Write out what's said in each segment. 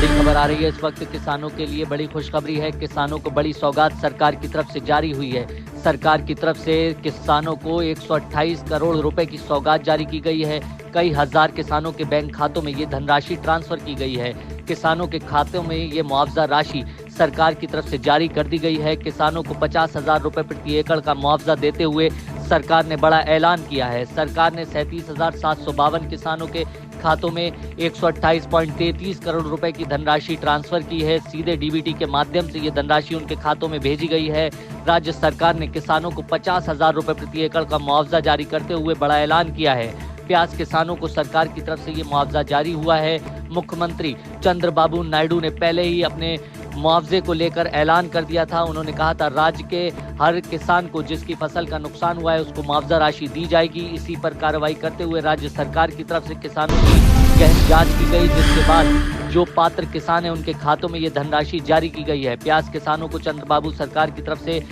बड़ी खबर आ रही है इस वक्त किसानों के लिए। बड़ी खुशखबरी है, किसानों को बड़ी सौगात सरकार की तरफ से जारी हुई है। सरकार की तरफ से किसानों को 128 करोड़ रुपए की सौगात जारी की गई है। कई हजार किसानों के बैंक खातों में ये धनराशि ट्रांसफर की गई है। किसानों के खातों में ये मुआवजा राशि सरकार की तरफ से जारी कर दी गई है। किसानों को 50,000 रुपए प्रति एकड़ का मुआवजा देते हुए सरकार ने बड़ा ऐलान किया है। सरकार ने 37,752 किसानों के खातों में 128.33 करोड़ रुपए की धनराशि ट्रांसफर की है। सीधे डीबीटी के माध्यम से ये धनराशि उनके खातों में भेजी गई है। राज्य सरकार ने किसानों को 50,000 रुपए प्रति एकड़ का मुआवजा जारी करते हुए बड़ा ऐलान किया है। प्याज किसानों को सरकार की तरफ से ये मुआवजा जारी हुआ है। मुख्यमंत्री चंद्रबाबू नायडू ने पहले ही अपने मुआवजे को लेकर ऐलान कर दिया था। उन्होंने कहा था राज्य के हर किसान को जिसकी फसल का नुकसान हुआ है उसको मुआवजा राशि दी जाएगी। इसी पर कार्रवाई करते हुए राज्य सरकार की तरफ से किसानों की गहन जांच की गई, जिसके बाद जो पात्र किसान है उनके खातों में ये धनराशि जारी की गई है। प्याज किसानों को चंद्रबाबू सरकार की तरफ से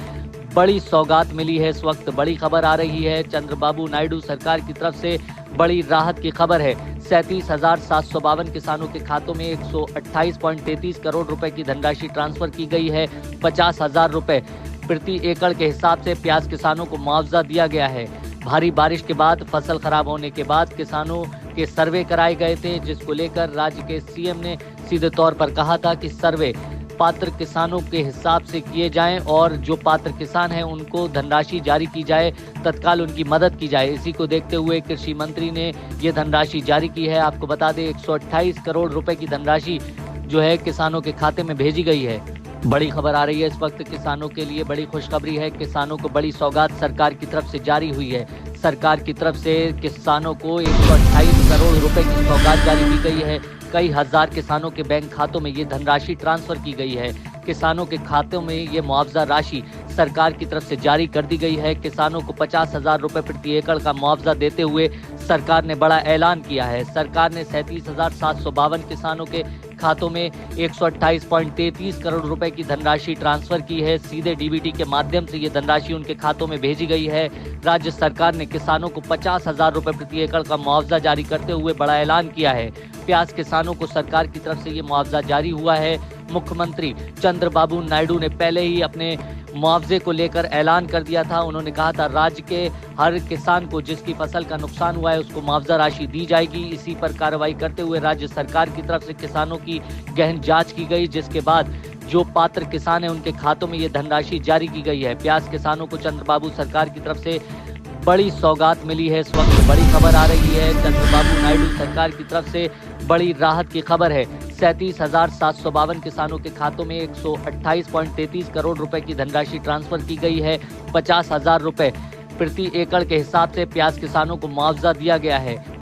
बड़ी सौगात मिली है। इस वक्त बड़ी खबर आ रही है, चंद्रबाबू नायडू सरकार की तरफ से बड़ी राहत की खबर है। 37,752 किसानों के खातों में 128.33 करोड़ रुपए की धनराशि ट्रांसफर की गई है। 50,000 रुपए प्रति एकड़ के हिसाब से प्याज किसानों को मुआवजा दिया गया है। भारी बारिश के बाद फसल खराब होने के बाद किसानों के सर्वे कराए गए थे, जिसको लेकर राज्य के सीएम ने सीधे तौर पर कहा था कि सर्वे पात्र किसानों के हिसाब से किए जाएं और जो पात्र किसान हैं उनको धनराशि जारी की जाए, तत्काल उनकी मदद की जाए। इसी को देखते हुए कृषि मंत्री ने ये धनराशि जारी की है। आपको बता दें 128 करोड़ रुपए की धनराशि जो है किसानों के खाते में भेजी गई है। बड़ी खबर आ रही है इस वक्त किसानों के लिए। बड़ी खुशखबरी है, किसानों को बड़ी सौगात सरकार की तरफ से जारी हुई है। सरकार की तरफ से किसानों को 128 करोड़ रुपए की सौगात जारी की गई है। कई हजार किसानों के बैंक खातों में ये धनराशि ट्रांसफर की गई है। किसानों के खातों में ये मुआवजा राशि सरकार की तरफ से जारी कर दी गई है। किसानों को 50,000 रुपए प्रति एकड़ का मुआवजा देते हुए सरकार ने बड़ा ऐलान किया है। सरकार ने 37,752 किसानों के खातों में 128.33 करोड़ रुपए की धनराशि ट्रांसफर की है। सीधे डीबीटी के माध्यम से ये धनराशि उनके खातों में भेजी गई है। राज्य सरकार ने किसानों को 50,000 रुपए प्रति एकड़ का मुआवजा जारी करते हुए बड़ा ऐलान किया है। प्याज किसानों को सरकार की तरफ से ये मुआवजा जारी हुआ है। मुख्यमंत्री चंद्रबाबू नायडू ने पहले ही अपने मुआवजे को लेकर ऐलान कर दिया था। उन्होंने कहा था राज्य के हर किसान को जिसकी फसल का नुकसान हुआ है उसको मुआवजा राशि दी जाएगी। इसी पर कार्रवाई करते हुए राज्य सरकार की तरफ से किसानों की गहन जांच की गई, जिसके बाद जो पात्र किसान है उनके खातों में ये धनराशि जारी की गई है। प्याज किसानों को चंद्रबाबू सरकार की तरफ से बड़ी सौगात मिली है। इस वक्त बड़ी खबर आ रही है, चंद्रबाबू नायडू सरकार की तरफ से बड़ी राहत की खबर है। 37,752 किसानों के खातों में 128.33 करोड़ रुपए की धनराशि ट्रांसफर की गई है। 50,000 रुपए प्रति एकड़ के हिसाब से प्याज किसानों को मुआवजा दिया गया है।